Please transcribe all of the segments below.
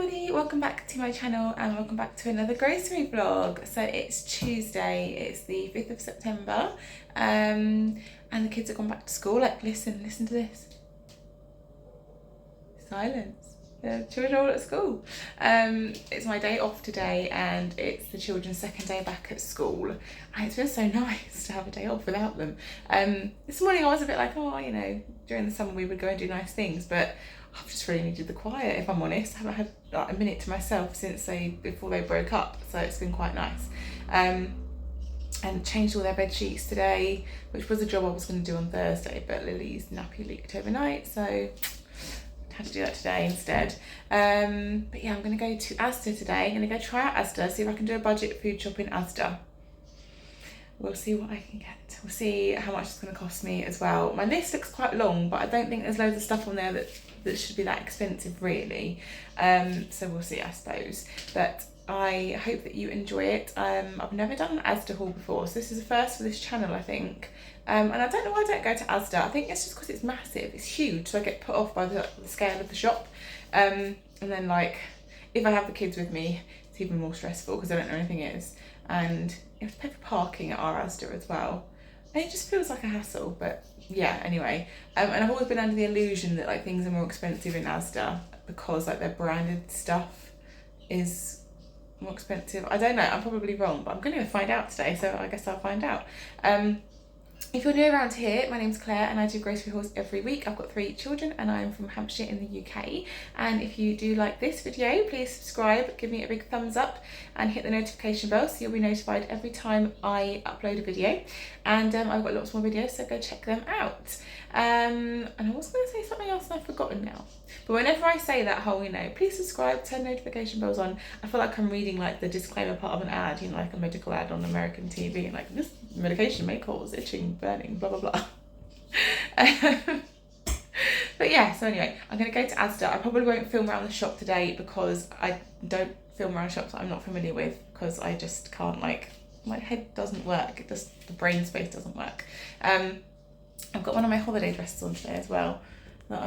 everybody, welcome back to my channel and welcome back to another grocery vlog. So it's Tuesday, it's the 5th of September and the kids have gone back to school. Like listen to this. Silence. The children are all at school. It's my day off today and it's the children's second day back at school and it's been so nice to have a day off without them. This morning I was a bit like, oh, you know, during the summer we would go and do nice things, but I've just really needed the quiet, if I'm honest. I haven't had like a minute to myself before they broke up, so it's been quite nice. And changed all their bed sheets today, which was a job I was going to do on Thursday, but Lily's nappy leaked overnight, so I had to do that today instead. But yeah, I'm going to go to Asda today. I'm going to go try out Asda, see if I can do a budget food shop in Asda. We'll see what I can get. We'll see how much it's going to cost me as well. My list looks quite long, but I don't think there's loads of stuff on there that should be that expensive really. So we'll see, I suppose. But I hope that you enjoy it. I've never done an Asda haul before, so this is the first for this channel, I think. And I don't know why I don't go to Asda. I think it's just because it's massive, it's huge, so I get put off by the scale of the shop. And then like, if I have the kids with me, it's even more stressful because I don't know anything is. And you have to pay for parking at our Asda as well. And it just feels like a hassle, but yeah, anyway. And I've always been under the illusion that like things are more expensive in Asda because like their branded stuff is more expensive. I don't know, I'm probably wrong, but I'm going to find out today, so I guess I'll find out. If you're new around here, my name's Claire and I do grocery hauls every week. I've got 3 children and I'm from Hampshire in the UK. And if you do like this video, please subscribe, give me a big thumbs up and hit the notification bell so you'll be notified every time I upload a video. And I've got lots more videos, so go check them out. And I was going to say something else and I've forgotten now. But whenever I say that whole, you know, please subscribe, turn notification bells on, I feel like I'm reading like the disclaimer part of an ad, you know, like a medical ad on American TV, and like, this medication may cause itching, burning, blah, blah, blah. But yeah, so anyway, I'm going to go to Asda. I probably won't film around the shop today because I don't film around shops that I'm not familiar with because I just can't, like, my head doesn't work, it just, the brain space doesn't work. I've got one of my holiday dresses on today as well. No,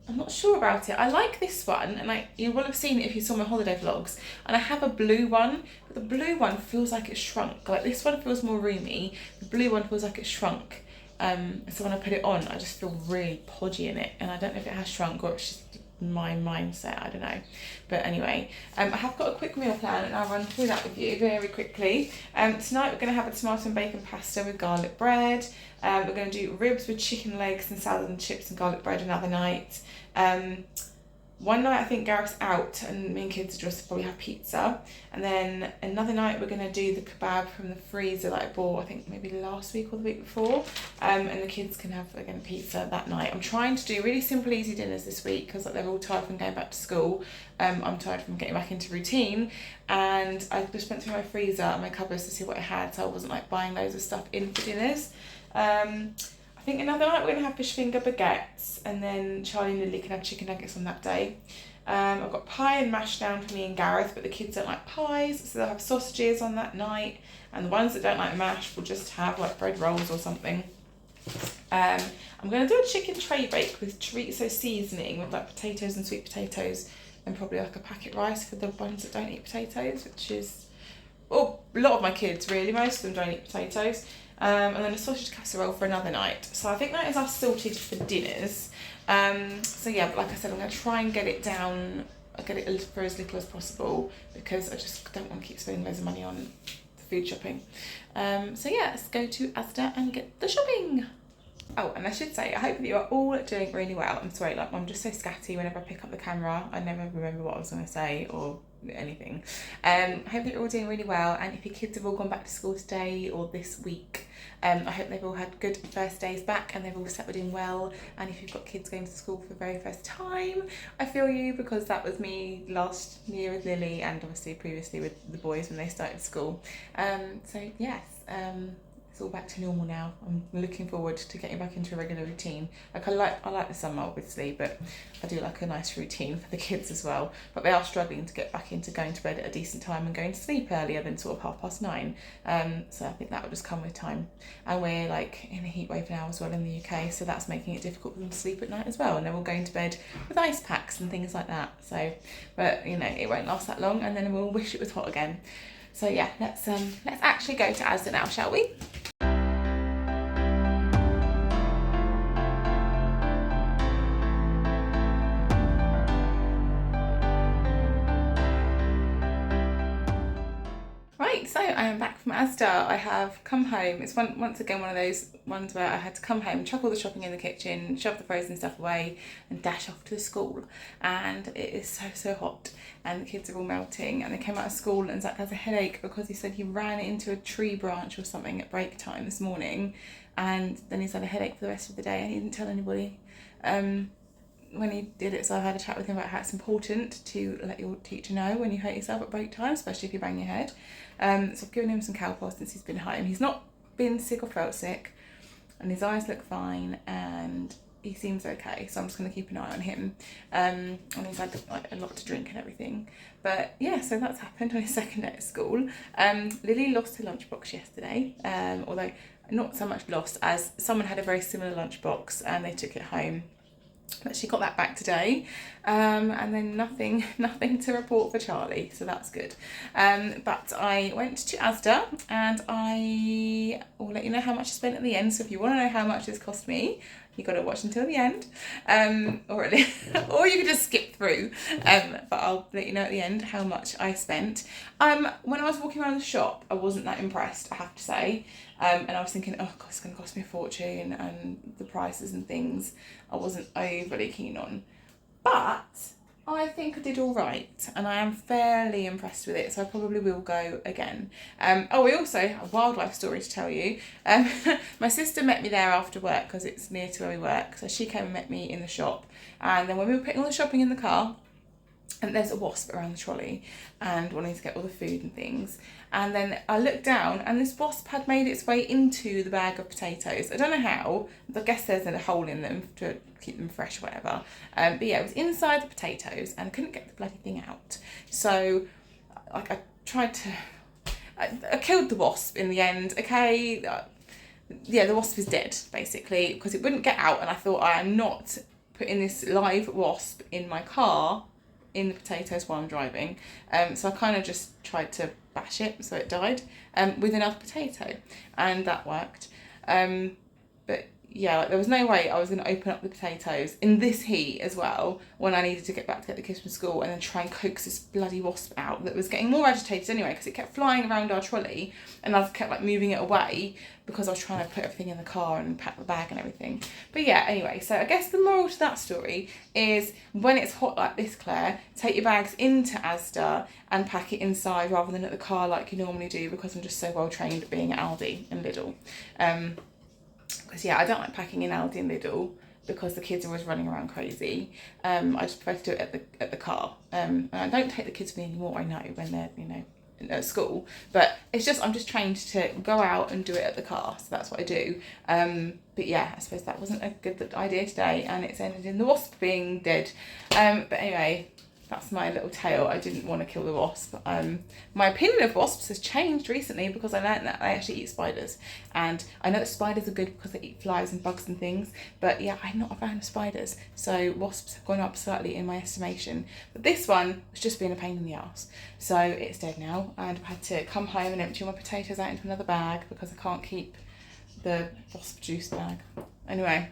I'm not sure about it. I like this one, and like you will have seen it if you saw my holiday vlogs. And I have a blue one, but the blue one feels like it's shrunk. Like this one feels more roomy. The blue one feels like it's shrunk. So when I put it on, I just feel really podgy in it, and I don't know if it has shrunk or it's just my mindset, I don't know. But anyway, I have got a quick meal plan and I'll run through that with you very quickly. Tonight we're going to have a tomato and bacon pasta with garlic bread. We're going to do ribs with chicken legs and salad and chips and garlic bread another night. One night I think Gareth's out and me and kids just probably have pizza, and then another night we're going to do the kebab from the freezer that I bought I think maybe last week or the week before, and the kids can have again pizza that night. I'm trying to do really simple easy dinners this week because like, they're all tired from going back to school. I'm tired from getting back into routine, and I just went through my freezer and my cupboards to see what I had, so I wasn't like buying loads of stuff in for dinners. I think another night we're going to have fish finger baguettes, and then Charlie and Lily can have chicken nuggets on that day. I've got pie and mash down for me and Gareth, but the kids don't like pies, so they'll have sausages on that night, and the ones that don't like mash will just have like bread rolls or something. I'm going to do a chicken tray bake with chorizo seasoning with like potatoes and sweet potatoes, and probably like a packet rice for the ones that don't eat potatoes, which is, well, a lot of my kids really, most of them don't eat potatoes. And then a sausage casserole for another night. So I think that is us sorted for dinners. So yeah, but like I said, I'm going to try and get it down, get it for as little as possible because I just don't want to keep spending loads of money on the food shopping. So yeah, let's go to Asda and get the shopping. Oh, and I should say, I hope that you are all doing really well. I'm sorry, like I'm just so scatty whenever I pick up the camera. I never remember what I was going to say or anything. I hope that you're all doing really well, and if your kids have all gone back to school today or this week, I hope they've all had good first days back and they've all settled in well. And if you've got kids going to school for the very first time, I feel you, because that was me last year with Lily and obviously previously with the boys when they started school. So yes, it's all back to normal now. I'm looking forward to getting back into a regular routine. Like I like the summer obviously, but I do like a nice routine for the kids as well. But they are struggling to get back into going to bed at a decent time and going to sleep earlier than sort of 9:30. So I think that will just come with time. And we're like in a heat wave now as well in the UK, so that's making it difficult for them to sleep at night as well. And they're all going to bed with ice packs and things like that. So, but you know, it won't last that long, and then we'll wish it was hot again. So yeah, let's actually go to Asda now, shall we? Right, so I am back from Asda. I have come home. It's once again one of those ones where I had to come home, chuck all the shopping in the kitchen, shove the frozen stuff away, and dash off to school. And it is so hot, and the kids are all melting. And they came out of school, and Zach has a headache because he said he ran into a tree branch or something at break time this morning, and then he's had a headache for the rest of the day, and he didn't tell anybody. When he did it, so I had a chat with him about how it's important to let your teacher know when you hurt yourself at break time, especially if you bang your head. So I've given him some Calpol since he's been home. He's not been sick or felt sick, and his eyes look fine, and he seems okay, so I'm just going to keep an eye on him. And he's had like a lot to drink and everything. But yeah, so that's happened on his second day at school. Lily lost her lunchbox yesterday, although not so much lost as someone had a very similar lunchbox and they took it home. But she got that back today, and then nothing to report for Charlie, so that's good. But I went to Asda, and I will let you know how much I spent at the end. So if you want to know how much this cost me, you got to watch until the end, or or you can just skip through. But I'll let you know at the end how much I spent. When I was walking around the shop, I wasn't that impressed, I have to say. And I was thinking, oh God, it's going to cost me a fortune, and the prices and things I wasn't overly keen on. But I think I did all right, and I am fairly impressed with it, so I probably will go again. We also have a wildlife story to tell you. My sister met me there after work because it's near to where we work, so she came and met me in the shop. And then when we were putting all the shopping in the car, and there's a wasp around the trolley, and wanting to get all the food and things. And then I looked down, and this wasp had made its way into the bag of potatoes. I don't know how. I guess there's a hole in them to keep them fresh or whatever. But yeah, it was inside the potatoes, and I couldn't get the bloody thing out. So I tried to... I killed the wasp in the end, okay? Yeah, the wasp is dead, basically, because it wouldn't get out, and I thought, I am not putting this live wasp in my car in the potatoes while I'm driving. So I kind of just tried to bash it so it died with another potato, and that worked. But yeah, like, there was no way I was going to open up the potatoes in this heat as well when I needed to get back to get the kids from school and then try and coax this bloody wasp out that was getting more agitated anyway because it kept flying around our trolley, and I kept like moving it away because I was trying to put everything in the car and pack the bag and everything. But yeah, anyway, so I guess the moral to that story is when it's hot like this, Claire, take your bags into Asda and pack it inside rather than at the car like you normally do, because I'm just so well trained at being at Aldi and Lidl. Because yeah, I don't like packing in Aldi and Lidl because the kids are always running around crazy. I just prefer to do it at the car. And I don't take the kids with me anymore, I know, when they're, you know, at school. But it's just, I'm just trained to go out and do it at the car, so that's what I do. But yeah, I suppose that wasn't a good idea today, and it's ended in the wasp being dead. But anyway, that's my little tale. I didn't want to kill the wasp. My opinion of wasps has changed recently because I learned that they actually eat spiders. And I know that spiders are good because they eat flies and bugs and things. But yeah, I'm not a fan of spiders. So wasps have gone up slightly in my estimation. But this one was just being a pain in the ass. So it's dead now. And I've had to come home and empty all my potatoes out into another bag because I can't keep the wasp juice bag. Anyway.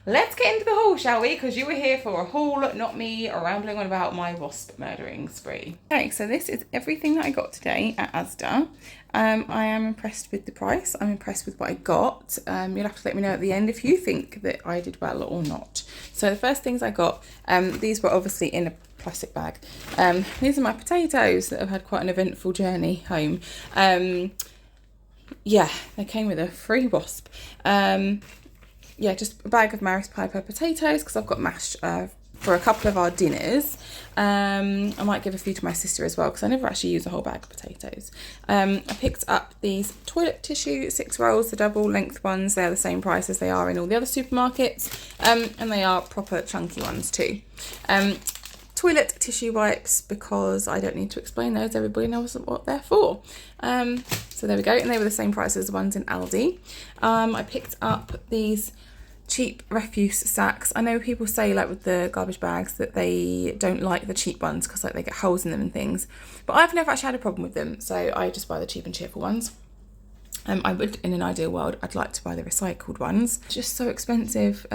Let's get into the haul, shall we? Because you were here for a haul, not me rambling on about my wasp murdering spree. Okay, so this is everything that I got today at Asda. I am impressed with the price. I'm impressed with what I got. You'll have to let me know at the end if you think that I did well or not. So the first things I got, these were obviously in a plastic bag. These are my potatoes that have had quite an eventful journey home. Yeah, they came with a free wasp. Yeah, just a bag of Maris Piper potatoes because I've got mashed for a couple of our dinners. I might give a few to my sister as well because I never actually use a whole bag of potatoes. I picked up these toilet tissue 6 rolls, the double length ones. They're the same price as they are in all the other supermarkets, and they are proper chunky ones too. Toilet tissue wipes, because I don't need to explain those, everybody knows what they're for. So there we go, and they were the same price as the ones in Aldi. I picked up these cheap refuse sacks. I know people say, like with the garbage bags, that they don't like the cheap ones because like they get holes in them and things, but I've never actually had a problem with them, so I just buy the cheap and cheerful ones. I would, in an ideal world, I'd like to buy the recycled ones. It's just so expensive,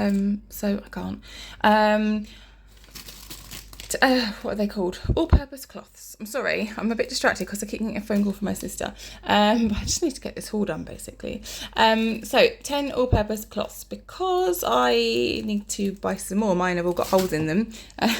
so I can't. What are they called? All-purpose cloths. I'm sorry, I'm a bit distracted because I keep getting a phone call from my sister. But I just need to get this haul done, basically. So 10 all-purpose cloths because I need to buy some more. Mine have all got holes in them. I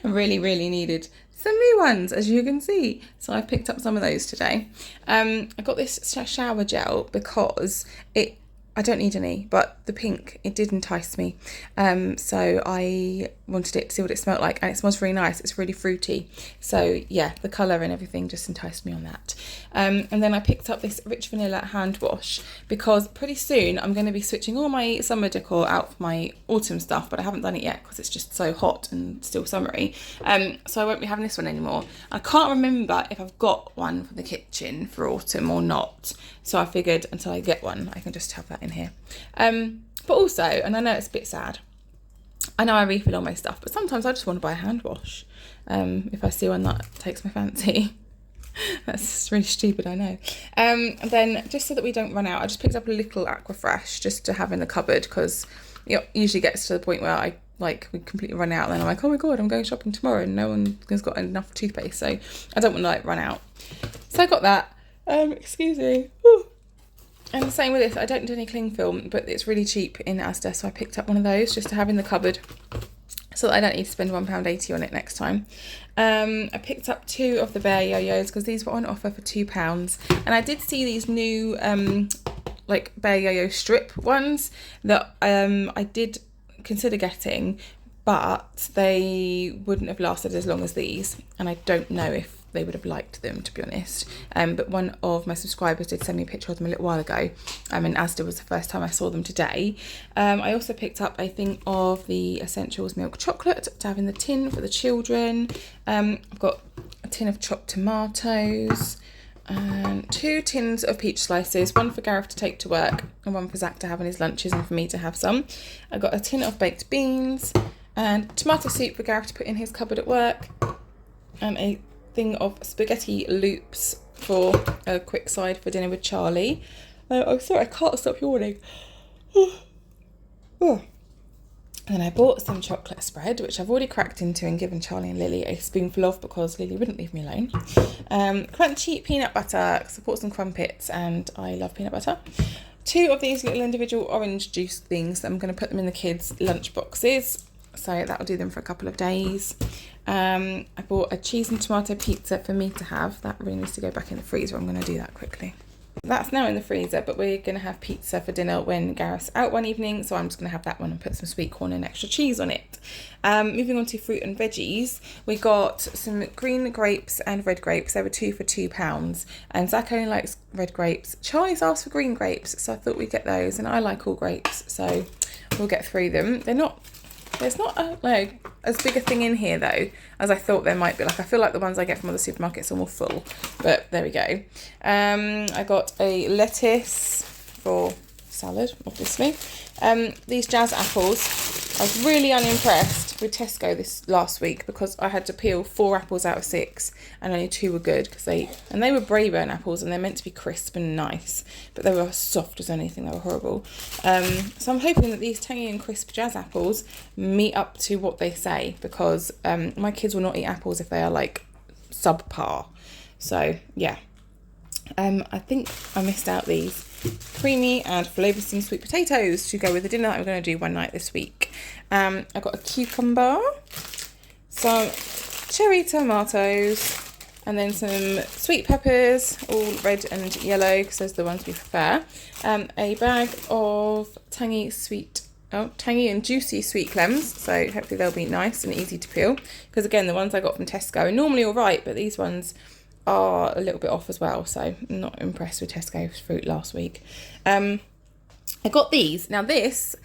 really needed some new ones, as you can see. So I picked up some of those today. I got this shower gel because I don't need any, but the pink, it did entice me. So I wanted it to see what it smelled like, and it smells really nice. It's really fruity. So yeah, the colour and everything just enticed me on that. And then I picked up this Rich Vanilla hand wash because pretty soon I'm going to be switching all my summer decor out for my autumn stuff, but I haven't done it yet because it's just so hot and still summery. So I won't be having this one anymore. I can't remember if I've got one for the kitchen for autumn or not. So I figured until I get one, I can just have that in here. But also, and I know it's a bit sad, I know I refill all my stuff, but sometimes I just want to buy a hand wash if I see one that takes my fancy. That's really stupid, I know. And then just so that we don't run out, I just picked up a little Aquafresh just to have in the cupboard, because it usually gets to the point where we completely run out, and then I'm like, oh my god, I'm going shopping tomorrow and no one has got enough toothpaste, so I don't want to run out. So I got that. Excuse me. Whew. And the same with this, I don't do any cling film, but it's really cheap in Asda, so I picked up one of those just to have in the cupboard so that I don't need to spend £1.80 on it next time. I picked up 2 of the Bear Yo-Yos because these were on offer for £2, and I did see these new like Bear Yo-Yo strip ones that I did consider getting, but they wouldn't have lasted as long as these, and I don't know if they would have liked them, to be honest. But one of my subscribers did send me a picture of them a little while ago, and Asda was the first time I saw them today. I also picked up a thing of the Essentials milk chocolate to have in the tin for the children. I've got a tin of chopped tomatoes and 2 tins of peach slices, one for Gareth to take to work and one for Zach to have in his lunches and for me to have some. I got a tin of baked beans and tomato soup for Gareth to put in his cupboard at work, and a thing of spaghetti loops for a quick side for dinner with Charlie. I'm sorry, I can't stop yawning. And then I bought some chocolate spread, which I've already cracked into and given Charlie and Lily a spoonful of because Lily wouldn't leave me alone. Crunchy peanut butter, because I bought some crumpets and I love peanut butter. 2 of these little individual orange juice things. I'm going to put them in the kids' lunch boxes, so that'll do them for a couple of days. I bought a cheese and tomato pizza for me to have. That really needs to go back in the freezer. I'm going to do that quickly. That's now in the freezer, but we're going to have pizza for dinner when Gareth's out one evening, so I'm just going to have that one and put some sweet corn and extra cheese on it. Moving on to fruit and veggies, we got some green grapes and red grapes. They were 2 for £2, and Zach only likes red grapes. Charlie's asked for green grapes, so I thought we'd get those, and I like all grapes, so we'll get through them. There's not as big a thing in here though as I thought there might be. Like, I feel like the ones I get from other supermarkets are more full, but there we go. I got a lettuce for salad, obviously. These jazz apples. I was really unimpressed with Tesco this last week because I had to peel 4 apples out of 6 and only 2 were good because they were Braeburn apples and they're meant to be crisp and nice, but they were soft as anything. They were horrible. So I'm hoping that these tangy and crisp jazz apples meet up to what they say, because my kids will not eat apples if they are like subpar. So yeah. I think I missed out these creamy and flavoursome sweet potatoes to go with the dinner that I'm going to do one night this week. I got a cucumber, some cherry tomatoes, and then some sweet peppers, all red and yellow because those are the ones we prefer. A bag of tangy sweet tangy and juicy sweet clems. So hopefully they'll be nice and easy to peel. Because again, the ones I got from Tesco are normally all right, but these ones are a little bit off as well. So I'm not impressed with Tesco's fruit last week. I got these. Now this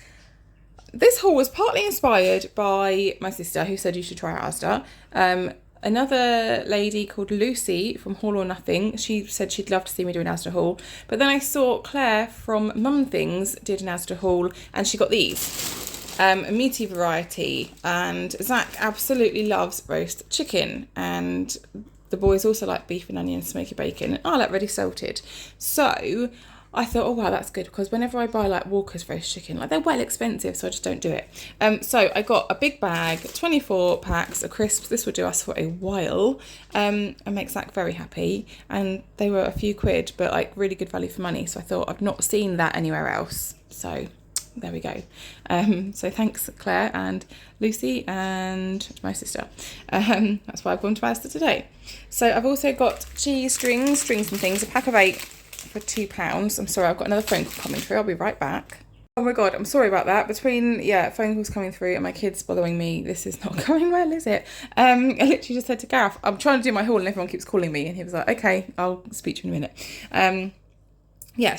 haul was partly inspired by my sister, who said you should try out Asda. Another lady called Lucy from Haul or Nothing, she said she'd love to see me do an Asda haul. But then I saw Claire from Mum Things did an Asda haul, and she got these. A meaty variety, and Zach absolutely loves roast chicken, and the boys also like beef and onion, smoky bacon, and I like ready salted. So I thought, oh wow, that's good, because whenever I buy like Walker's roast chicken, like they're well expensive, so I just don't do it. So I got a big bag, 24 packs of crisps. This will do us for a while, and make Zach very happy. And they were a few quid, but like really good value for money. So I thought, I've not seen that anywhere else. So there we go. So thanks Claire and Lucy and my sister. That's why I've gone to Asda today. So I've also got cheese strings and things, a pack of 8 for £2. I'm sorry, I've got another phone call coming through. I'll be right back. Oh my god, I'm sorry about that. Between phone calls coming through and my kids bothering me, this is not going well, is it? I literally just said to Gareth, I'm trying to do my haul and everyone keeps calling me, and he was like, okay, I'll speak to you in a minute.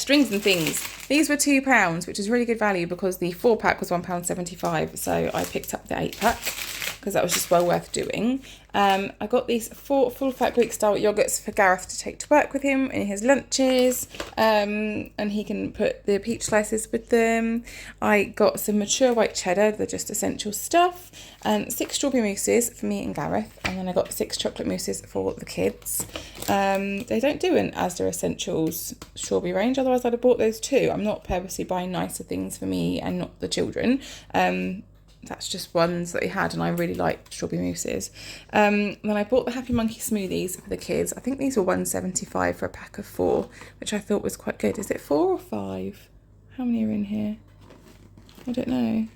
Strings and things. These were £2, which is really good value because the 4-pack was £1.75. So I picked up the 8-pack because that was just well worth doing. I got these 4 full-fat Greek-style yogurts for Gareth to take to work with him in his lunches, and he can put the peach slices with them. I got some mature white cheddar, they're just essential stuff, and 6 strawberry mousses for me and Gareth, and then I got 6 chocolate mousses for the kids. They don't do an Asda Essentials strawberry range, otherwise I'd have bought those too. I'm not purposely buying nicer things for me and not the children. That's just ones that he had, and I really like strawberry mousses. Then I bought the Happy Monkey smoothies for the kids. I think these were £1.75 for a pack of 4, which I thought was quite good. Is it 4 or 5? How many are in here? I don't know.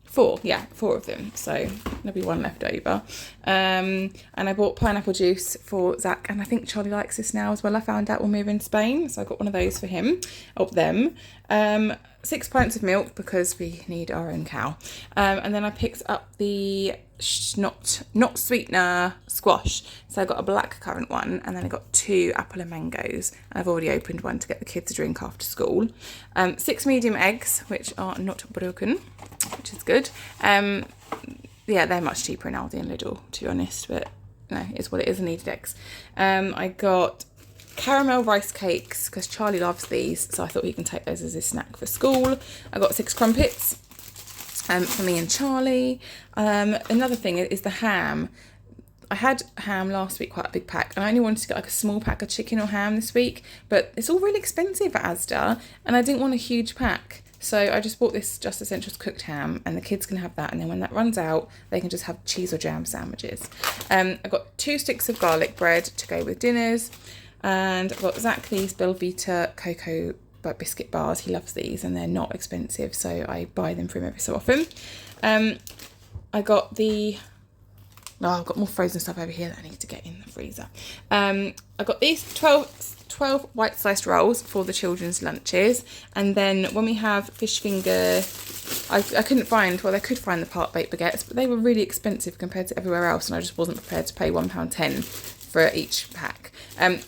4, 4 of them. So there'll be 1 left over. And I bought pineapple juice for Zach, and I think Charlie likes this now as well. I found out when we were in Spain, so I got one of those for him, of them. 6 pints of milk because we need our own cow. And then I picked up the not sweetener squash. So I got a black currant one, and then I got 2 apple and mangoes. I've already opened one to get the kids a drink after school. 6 medium eggs, which are not broken, which is good. They're much cheaper in Aldi and Lidl, to be honest, but no, it's what it is. I needed eggs. I got caramel rice cakes because Charlie loves these, so I thought he can take those as his snack for school. I got 6 crumpets for me and Charlie. Another thing is the ham. I had ham last week, quite a big pack, and I only wanted to get like a small pack of chicken or ham this week, but it's all really expensive at Asda, and I didn't want a huge pack. So I just bought this Just Essentials cooked ham, and the kids can have that, and then when that runs out, they can just have cheese or jam sandwiches. I got 2 sticks of garlic bread to go with dinners, and I've got Zach these Belvita cocoa biscuit bars. He loves these, and they're not expensive, so I buy them for him every so often. I've got more frozen stuff over here that I need to get in the freezer. I got these 12 white sliced rolls for the children's lunches, and then when we have fish finger, I couldn't find, well, I could find the part baked baguettes, but they were really expensive compared to everywhere else, and I just wasn't prepared to pay £1.10 for each pack.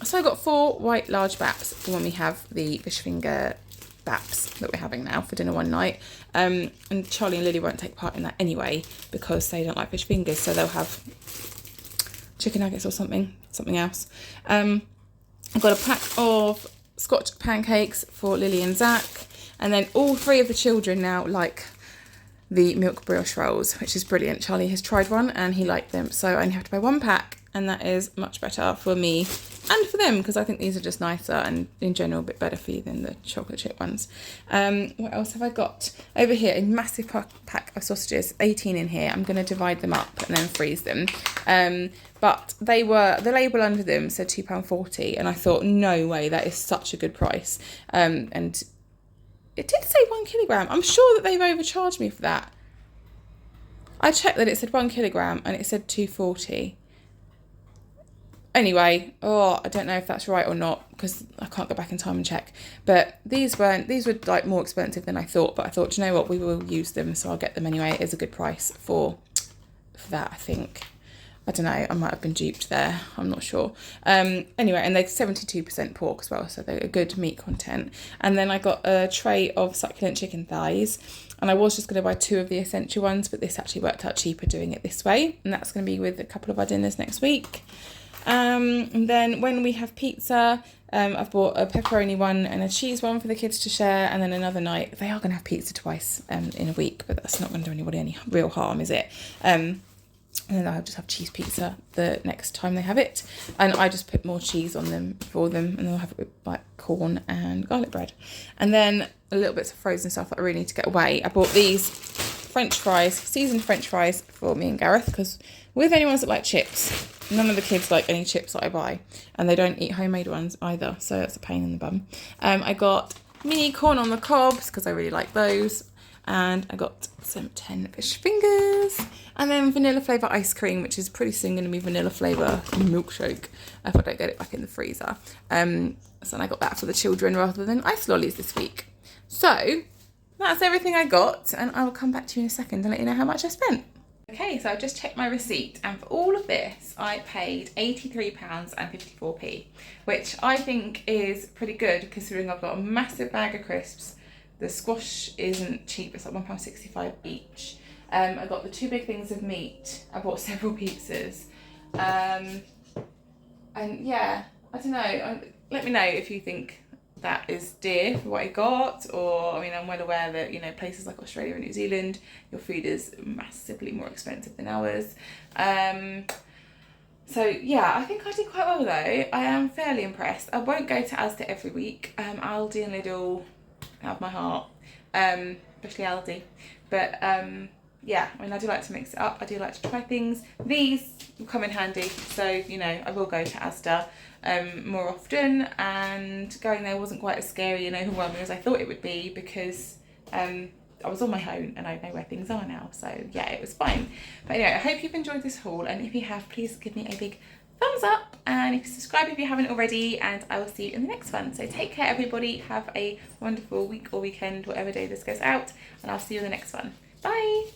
So I got 4 white large baps for when we have the fish finger baps that we're having now for dinner one night. And Charlie and Lily won't take part in that anyway because they don't like fish fingers, so they'll have chicken nuggets or something else. I've got a pack of Scotch pancakes for Lily and Zach, and then all 3 of the children now like the milk brioche rolls, which is brilliant. Charlie has tried one and he liked them, so I only have to buy 1 pack, and that is much better for me and for them because I think these are just nicer and in general a bit better for you than the chocolate chip ones. What else have I got? Over here, a massive pack of sausages, 18 in here. I'm going to divide them up and then freeze them. But the label under them said £2.40, and I thought, no way, that is such a good price. And it did say 1 kilogram. I'm sure that they've overcharged me for that. I checked that it said 1 kilogram and it said £2.40. Anyway, oh, I don't know if that's right or not because I can't go back in time and check. But these were like more expensive than I thought. But I thought, do you know what, we will use them, so I'll get them anyway. It is a good price for that, I think. I don't know, I might have been duped there, I'm not sure. Anyway, and they're 72% pork as well, so they're a good meat content. And then I got a tray of succulent chicken thighs, and I was just going to buy 2 of the essential ones, but this actually worked out cheaper doing it this way, and that's going to be with a couple of our dinners next week. And then when we have pizza, I've bought a pepperoni one and a cheese one for the kids to share, and then another night, they are going to have pizza twice in a week, but that's not going to do anybody any real harm, is it? And then I'll just have cheese pizza the next time they have it. And I just put more cheese on them for them, and they'll have it with like corn and garlic bread. And then a little bits of frozen stuff that I really need to get away. I bought these French fries, seasoned French fries for me and Gareth, because with anyone that like chips, none of the kids like any chips that I buy, and they don't eat homemade ones either, so that's a pain in the bum. I got mini corn on the cobs because I really like those. And I got some 10 fish fingers, and then vanilla flavour ice cream, which is pretty soon going to be vanilla flavour milkshake if I don't get it back in the freezer. So I got that for the children rather than ice lollies this week. So that's everything I got, and I will come back to you in a second and let you know how much I spent. Okay, so I've just checked my receipt, and for all of this I paid £83.54, which I think is pretty good considering I've got a massive bag of crisps. The squash isn't cheap, it's like £1.65 each. I got the 2 big things of meat. I bought several pizzas. And yeah, I don't know. Let me know if you think that is dear for what I got, or, I mean, I'm well aware that, you know, places like Australia and New Zealand, your food is massively more expensive than ours. So yeah, I think I did quite well though. I am fairly impressed. I won't go to Asda every week. Aldi and Lidl out of my heart, especially Aldi, but yeah, I mean, I do like to mix it up. I do like to try things. These will come in handy, so you know, I will go to Asda more often, and going there wasn't quite as scary and overwhelming as I thought it would be, because I was on my own and I know where things are now, so yeah, it was fine. But anyway, I hope you've enjoyed this haul, and if you have, please give me a big thumbs up, and if you subscribe if you haven't already, and I will see you in the next one. So take care everybody, have a wonderful week or weekend, whatever day this goes out, and I'll see you in the next one. Bye!